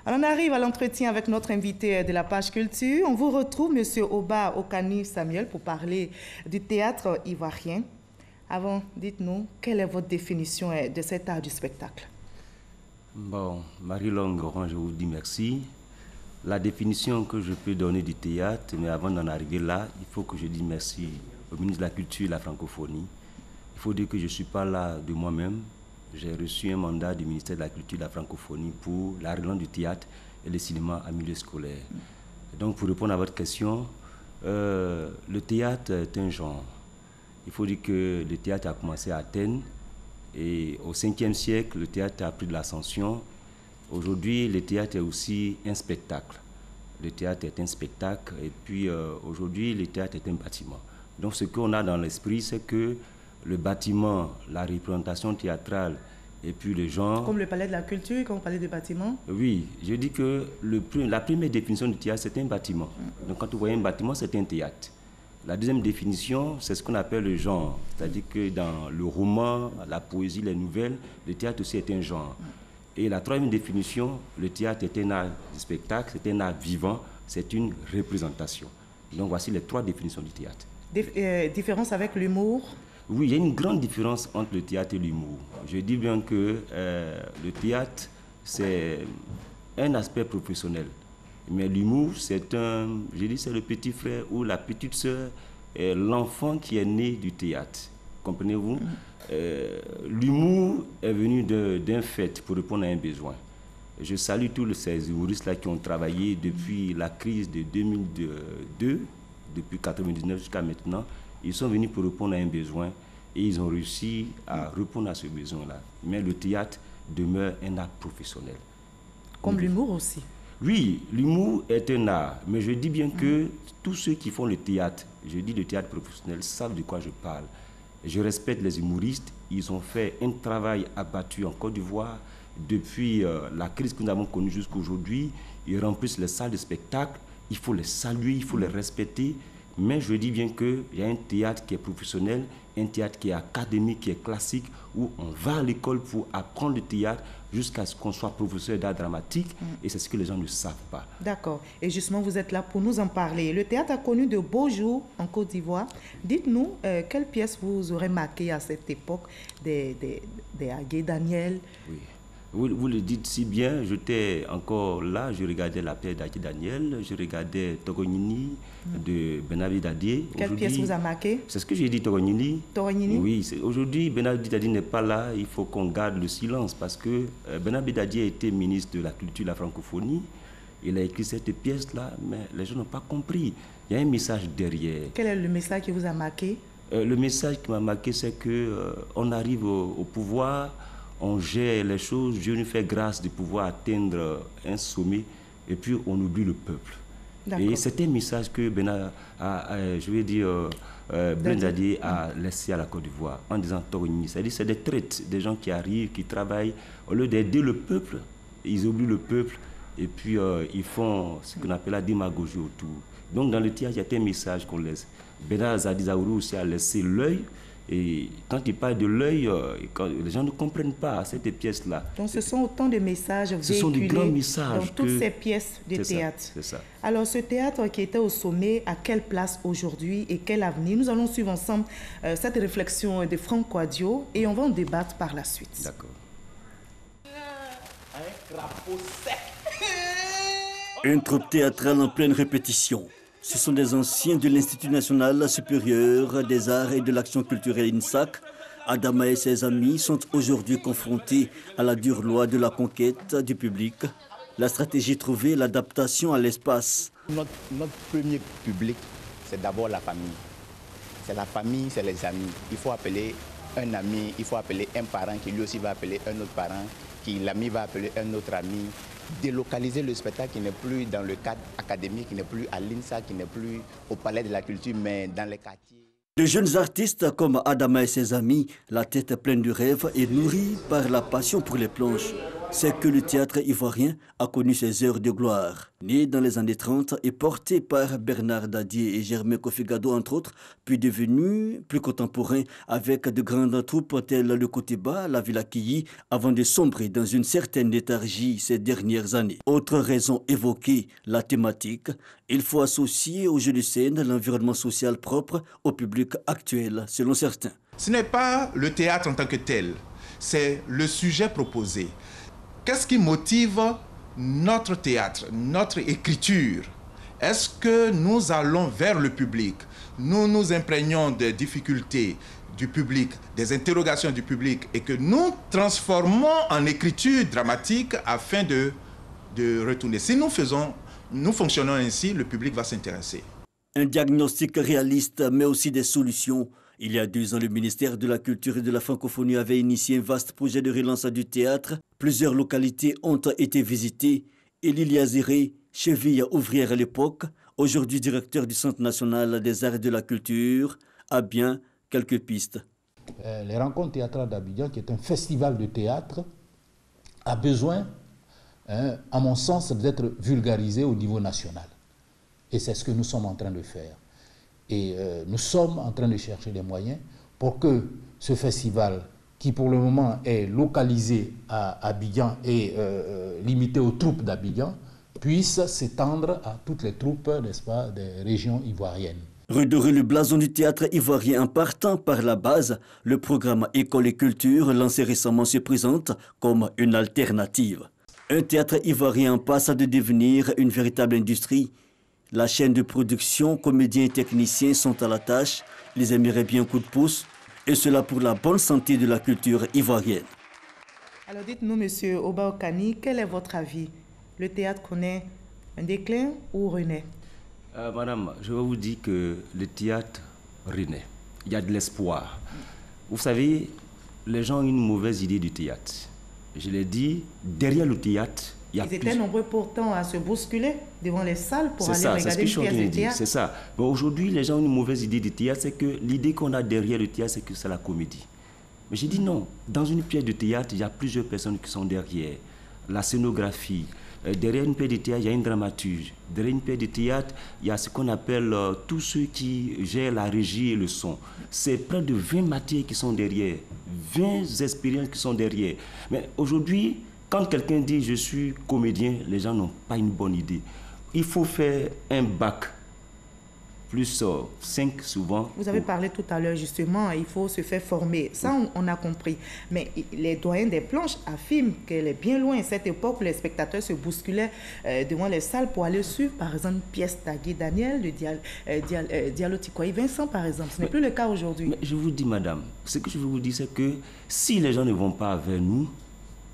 On arrive à l'entretien avec notre invité de la page culture. On vous retrouve, Monsieur Oba Okani Samuel, pour parler du théâtre ivoirien. Avant, dites-nous, quelle est votre définition de cet art du spectacle? Bon, Marie-Longue Orange, je vous dis merci. La définition que je peux donner du théâtre, mais avant d'en arriver là, il faut que je dise merci au ministre de la Culture et de la Francophonie. Il faut dire que je ne suis pas là de moi-même. J'ai reçu un mandat du ministère de la Culture et de la Francophonie pour la relance du théâtre et le cinéma en milieu scolaire. Donc, pour répondre à votre question, le théâtre est un genre. Il faut dire que le théâtre a commencé à Athènes et au 5e siècle, le théâtre a pris de l'ascension. Aujourd'hui, le théâtre est aussi un spectacle. Le théâtre est un spectacle et puis aujourd'hui, le théâtre est un bâtiment. Donc, ce qu'on a dans l'esprit, c'est que le bâtiment, la représentation théâtrale et puis le genre... Comme le palais de la culture, quand on parlait de bâtiment? Oui, je dis que la première définition du théâtre, c'est un bâtiment. Donc quand vous voyez un bâtiment, c'est un théâtre. La deuxième définition, c'est ce qu'on appelle le genre. C'est-à-dire que dans le roman, la poésie, les nouvelles, le théâtre aussi est un genre. Et la troisième définition, le théâtre est un art du spectacle, c'est un art vivant, c'est une représentation. Donc voici les trois définitions du théâtre. Différence avec l'humour? Oui, il y a une grande différence entre le théâtre et l'humour. Je dis bien que le théâtre, c'est un aspect professionnel. Mais l'humour, c'est c'est le petit frère ou la petite sœur, l'enfant qui est né du théâtre. Comprenez-vous? L'humour est venu d'un fait pour répondre à un besoin. Je salue tous ces humoristes-là qui ont travaillé depuis la crise de 2002, depuis 1999 jusqu'à maintenant. Ils sont venus pour répondre à un besoin et ils ont réussi à répondre à ce besoin-là. Mais le théâtre demeure un art professionnel. Comme l'humour aussi? Oui, l'humour est un art. Mais je dis bien que tous ceux qui font le théâtre, je dis le théâtre professionnel, savent de quoi je parle. Je respecte les humoristes. Ils ont fait un travail abattu en Côte d'Ivoire depuis la crise que nous avons connue jusqu'à aujourd'hui. Ils remplissent les salles de spectacle. Il faut les saluer, il faut les respecter. Mais je dis bien qu'il y a un théâtre qui est professionnel, un théâtre qui est académique, qui est classique, où on va à l'école pour apprendre le théâtre jusqu'à ce qu'on soit professeur d'art dramatique. Et c'est ce que les gens ne savent pas. D'accord. Et justement, vous êtes là pour nous en parler. Le théâtre a connu de beaux jours en Côte d'Ivoire. Dites-nous, quelle pièce vous aurez marqué à cette époque des Agué Daniel? Oui. Vous le dites si bien, j'étais encore là, je regardais la pièce d'Agué Daniel, je regardais Togognini de Benabi Dadié. Quelle pièce vous a marqué? C'est ce que j'ai dit, Togognini. Togognini? Oui, aujourd'hui, Benabi Dadié n'est pas là, il faut qu'on garde le silence parce que Benabi Dadié a été ministre de la Culture et de la Francophonie. Il a écrit cette pièce-là, mais les gens n'ont pas compris. Il y a un message derrière. Quel est le message qui vous a marqué? Le message qui m'a marqué, c'est qu'on arrive au pouvoir, on gère les choses, Dieu nous fait grâce de pouvoir atteindre un sommet et puis on oublie le peuple. Et c'est un message que Blaise Dadié a laissé à la Côte d'Ivoire en disant Torigny. C'est-à-dire c'est des traites, des gens qui arrivent, qui travaillent, au lieu d'aider le peuple, ils oublient le peuple et puis ils font ce qu'on appelle la démagogie autour. Donc dans le théâtre, il y a un message qu'on laisse. Bernard Zadizaourou aussi a laissé l'œil. Et quand il parle de l'œil, les gens ne comprennent pas cette pièce-là. Donc ce sont autant de messages véhiculés. Ce sont des grands messages dans toutes ces pièces de théâtre. C'est ça. Alors ce théâtre qui était au sommet, à quelle place aujourd'hui et quel avenir? Nous allons suivre ensemble cette réflexion de Franck Quadio et on va en débattre par la suite. D'accord. Une troupe théâtrale en pleine répétition. Ce sont des anciens de l'Institut national supérieur des arts et de l'action culturelle INSAC. Adama et ses amis sont aujourd'hui confrontés à la dure loi de la conquête du public. La stratégie trouvée, l'adaptation à l'espace. Notre premier public, c'est d'abord la famille. C'est la famille, c'est les amis. Il faut appeler un ami, il faut appeler un parent qui lui aussi va appeler un autre parent, qui l'ami va appeler un autre ami. Délocaliser le spectacle qui n'est plus dans le cadre académique, qui n'est plus à l'INSA, qui n'est plus au Palais de la Culture, mais dans les quartiers. De jeunes artistes comme Adama et ses amis, la tête pleine de rêves et nourris par la passion pour les planches. c'est que le théâtre ivoirien a connu ses heures de gloire. Né dans les années 30 et porté par Bernard Dadier et Germain Kofi-Gado entre autres, puis devenu plus contemporain avec de grandes troupes telles le Kotéba, la Villa Killy, avant de sombrer dans une certaine léthargie ces dernières années. Autre raison évoquée, la thématique. Il faut associer au jeu de scène l'environnement social propre au public actuel, selon certains. Ce n'est pas le théâtre en tant que tel, c'est le sujet proposé. Qu'est-ce qui motive notre théâtre, notre écriture? Est-ce que nous allons vers le public? Nous nous imprégnons des difficultés du public, des interrogations du public et que nous transformons en écriture dramatique afin de retourner. Si nous fonctionnons ainsi, le public va s'intéresser. Un diagnostic réaliste, mais aussi des solutions. Il y a 2 ans, le ministère de la Culture et de la Francophonie avait initié un vaste projet de relance du théâtre. Plusieurs localités ont été visitées. Elie Azéré, cheville ouvrière à l'époque, aujourd'hui directeur du Centre national des arts et de la culture, a bien quelques pistes. Les rencontres théâtrales d'Abidjan, qui est un festival de théâtre, a besoin, à mon sens, d'être vulgarisé au niveau national. Et c'est ce que nous sommes en train de faire. Et nous sommes en train de chercher les moyens pour que ce festival, qui pour le moment est localisé à Abidjan et limité aux troupes d'Abidjan, puisse s'étendre à toutes les troupes, n'est-ce pas, des régions ivoiriennes. Redorer le blason du théâtre ivoirien en partant par la base, le programme École et Culture lancé récemment se présente comme une alternative. Un théâtre ivoirien passe à devenir une véritable industrie. La chaîne de production, comédiens et techniciens sont à la tâche. Ils aimeraient bien un coup de pouce, et cela pour la bonne santé de la culture ivoirienne. Alors dites-nous, monsieur Oba Okani, quel est votre avis? Le théâtre connaît un déclin ou renaît? Madame, je vais vous dire que le théâtre renaît. Il y a de l'espoir. Vous savez, les gens ont une mauvaise idée du théâtre. Je l'ai dit, derrière le théâtre, ils étaient nombreux pourtant à se bousculer devant les salles pour aller regarder une pièce de théâtre. C'est ça. Mais aujourd'hui, les gens ont une mauvaise idée du théâtre, c'est que l'idée qu'on a derrière le théâtre, c'est que c'est la comédie. Mais j'ai dit non. Dans une pièce de théâtre, il y a plusieurs personnes qui sont derrière. La scénographie. Derrière une pièce de théâtre, il y a une dramaturge. Derrière une pièce de théâtre, il y a ce qu'on appelle tous ceux qui gèrent la régie et le son. C'est près de 20 matières qui sont derrière, 20 expériences qui sont derrière. Mais aujourd'hui, quand quelqu'un dit « je suis comédien », les gens n'ont pas une bonne idée. Il faut faire un bac, plus 5 souvent. Vous avez parlé tout à l'heure justement, il faut se faire former. Ça, on a compris. Mais les doyens des planches affirment qu'elle est bien loin, cette époque où les spectateurs se bousculaient devant les salles pour aller suivre, par exemple, une pièce d'Agui Daniel, de Diallo Tikoyi Vincent, par exemple. Ce n'est plus le cas aujourd'hui. Mais je vous dis, madame, ce que je veux vous dire, c'est que si les gens ne vont pas vers nous,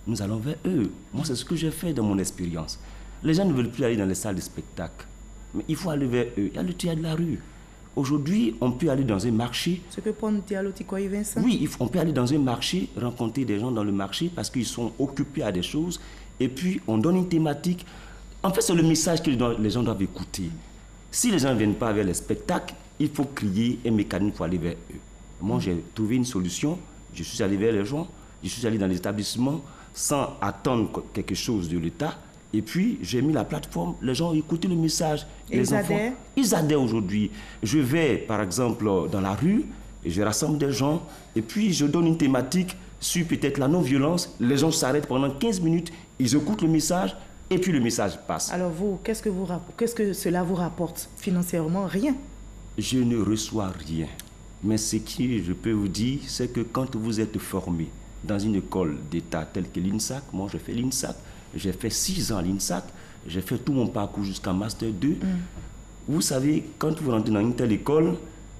nous allons vers eux. Moi, c'est ce que j'ai fait dans mon expérience. Les gens ne veulent plus aller dans les salles de spectacle. Mais il faut aller vers eux. Il y a le théâtre de la rue. Aujourd'hui, on peut aller dans un marché. Ce que prend Diallo Tikoyi Vincent? Oui, on peut aller dans un marché, rencontrer des gens dans le marché parce qu'ils sont occupés à des choses. Et puis, on donne une thématique. En fait, c'est le message que les gens doivent écouter. Si les gens ne viennent pas vers les spectacles, il faut crier un mécanisme pour aller vers eux. Moi, j'ai trouvé une solution. Je suis allé vers les gens. Je suis allé dans les établissements sans attendre quelque chose de l'État. Et puis, j'ai mis la plateforme, les gens ont écouté le message. Et les enfants, ils adhèrent aujourd'hui. Je vais, par exemple, dans la rue, et je rassemble des gens, et puis je donne une thématique sur peut-être la non-violence. Les gens s'arrêtent pendant 15 minutes, ils écoutent le message, et puis le message passe. Alors vous, qu'est-ce que cela vous rapporte financièrement? Rien. Je ne reçois rien. Mais ce que je peux vous dire, c'est que quand vous êtes formé dans une école d'État telle que l'INSAC, moi je fais l'INSAC, j'ai fait 6 ans à l'INSAC, j'ai fait tout mon parcours jusqu'à Master 2. Vous savez, quand vous rentrez dans une telle école,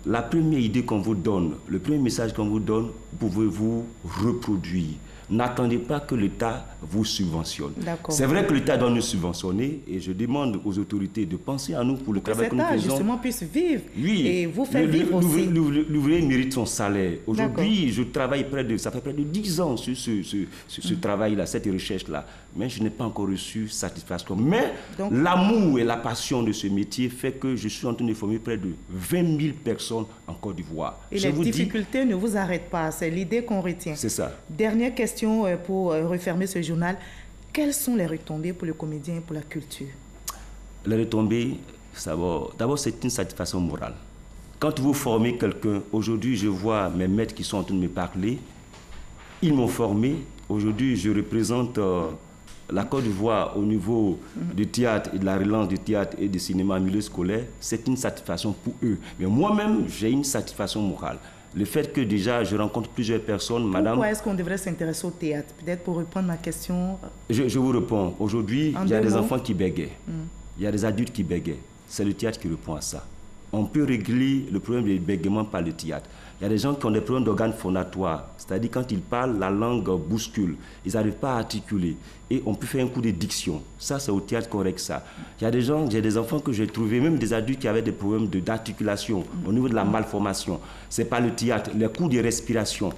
la première idée qu'on vous donne, le premier message qu'on vous donne, pouvez-vous reproduire. N'attendez pas que l'État vous subventionne. C'est vrai que l'État doit nous subventionner et je demande aux autorités de penser à nous pour le travail que nous faisons. Justement, puisse vivre et vous faire vivre aussi. L'ouvrier mérite son salaire. Aujourd'hui, je travaille ça fait près de 10 ans sur ce travail-là, cette recherche-là. Mais je n'ai pas encore reçu satisfaction. Mais l'amour et la passion de ce métier fait que je suis en train de former près de 20 000 personnes en Côte d'Ivoire. Et les difficultés ne vous arrêtent pas, c'est l'idée qu'on retient. C'est ça. Dernière question pour refermer ce journal. Quelles sont les retombées pour le comédien et pour la culture? Les retombées, d'abord, c'est une satisfaction morale. Quand vous formez quelqu'un, aujourd'hui, je vois mes maîtres qui sont en train de me parler, ils m'ont formé. Aujourd'hui, je représente la Côte d'Ivoire au niveau du théâtre et de la relance du théâtre et du cinéma en milieu scolaire. C'est une satisfaction pour eux. Mais moi-même, j'ai une satisfaction morale. Le fait que déjà, je rencontre plusieurs personnes, madame... Pourquoi est-ce qu'on devrait s'intéresser au théâtre? Peut-être pour répondre à ma question... Je vous réponds. Aujourd'hui, il y a des enfants qui bégayent. Il y a des adultes qui bégayent. C'est le théâtre qui répond à ça. On peut régler le problème du bégaiement par le théâtre. Il y a des gens qui ont des problèmes d'organes phonatoires, c'est-à-dire quand ils parlent, la langue bouscule, ils n'arrivent pas à articuler. Et on peut faire un coup de diction. Ça, c'est au théâtre qu'on règle ça. Il y a des gens, j'ai des enfants que j'ai trouvés, même des adultes qui avaient des problèmes d'articulation au niveau de la malformation. C'est par le théâtre, les coups de respiration.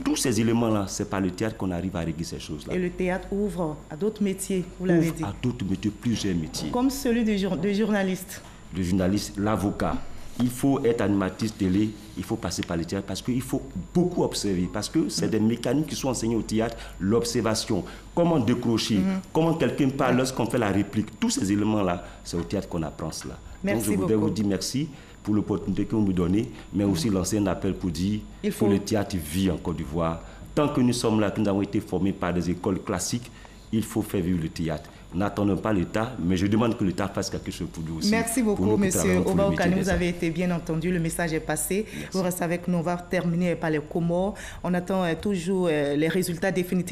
Tous ces éléments-là, c'est par le théâtre qu'on arrive à régler ces choses-là. Et le théâtre ouvre à d'autres métiers, vous l'avez dit. À d'autres métiers, plusieurs métiers. Comme celui de journaliste. Le journaliste, l'avocat. Il faut être animatrice télé, il faut passer par le théâtre parce qu'il faut beaucoup observer. Parce que c'est des mécanismes qui sont enseignés au théâtre, l'observation, comment décrocher, comment quelqu'un parle lorsqu'on fait la réplique. Tous ces éléments-là, c'est au théâtre qu'on apprend cela. Merci Donc je voudrais beaucoup. vous dire merci pour l'opportunité que vous me donnez, mais aussi lancer un appel pour dire que le théâtre vit en Côte d'Ivoire. Tant que nous sommes là, que nous avons été formés par des écoles classiques, il faut faire vivre le théâtre. N'attendons pas l'État, mais je demande que l'État fasse quelque chose pour nous aussi. Merci beaucoup, monsieur Oba Okani. Vous avez été bien entendu. Le message est passé. Merci. Vous restez avec nous. On va terminer par les Comores. On attend toujours les résultats définitifs.